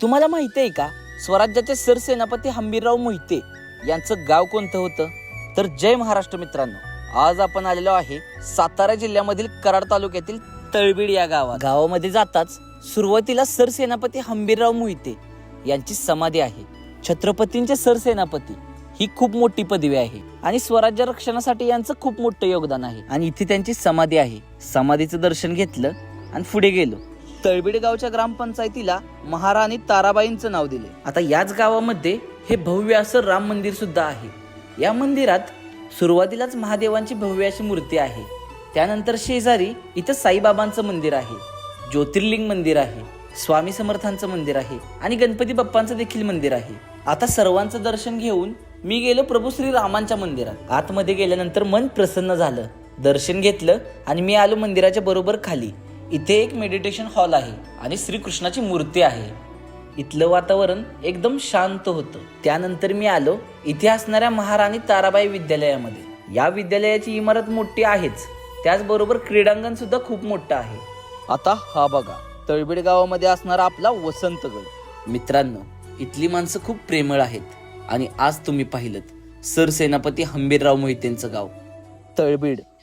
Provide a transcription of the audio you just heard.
तुम्हाला माहिती आहे का, स्वराज्याचे सरसेनापती हंबीरराव मोहिते यांचं गाव कोणतं होतं? तर जय महाराष्ट्र मित्रांनो, आज आपण आलेलो आहे सातारा जिल्ह्यामधील कराड तालुक्यातील तळबीड या गावामध्ये जाताच सुरुवातीला सरसेनापती हंबीरराव मोहिते यांची समाधी आहे. छत्रपतींचे सरसेनापती ही खूप मोठी पदवी आहे आणि स्वराज्य रक्षणासाठी यांचं खूप मोठं योगदान आहे. आणि इथे त्यांची समाधी आहे. समाधीचं दर्शन घेतलं आणि पुढे गेलो. तळबीड गावच्या ग्रामपंचायतीला महाराणी ताराबाईंचं नाव दिले. आता याच गावामध्ये हे भव्य असं राम मंदिर सुद्धा आहे. या मंदिरात सुरुवातीलाच महादेवांची भव्य अशी मूर्ती आहे. त्यानंतर शेजारी इथं साईबाबांचं मंदिर आहे, ज्योतिर्लिंग मंदिर आहे, स्वामी समर्थांचं मंदिर आहे आणि गणपती बाप्पांचं देखील मंदिर आहे. आता सर्वांचं दर्शन घेऊन मी गेलो प्रभू श्री रामांच्या मंदिरात. आतमध्ये गेल्यानंतर मन प्रसन्न झालं. दर्शन घेतलं आणि मी आलो मंदिराच्या बरोबर खाली. इथे एक मेडिटेशन हॉल आहे आणि श्रीकृष्णाची मूर्ती आहे. इथलं वातावरण एकदम शांत होतं. त्यानंतर मी आलो इथे असणाऱ्या महाराणी ताराबाई विद्यालयामध्ये. या विद्यालयाची इमारत मोठी आहेच, त्याचबरोबर क्रीडांगण सुद्धा खूप मोठं आहे. आता हा बघा तळबीड गावामध्ये असणारा आपला वसंतगड. मित्रांनो, इथली माणसं खूप प्रेमळ आहेत आणि आज तुम्ही पाहिलं सरसेनापती हंबीरराव मोहितेंचं गाव तळबीड.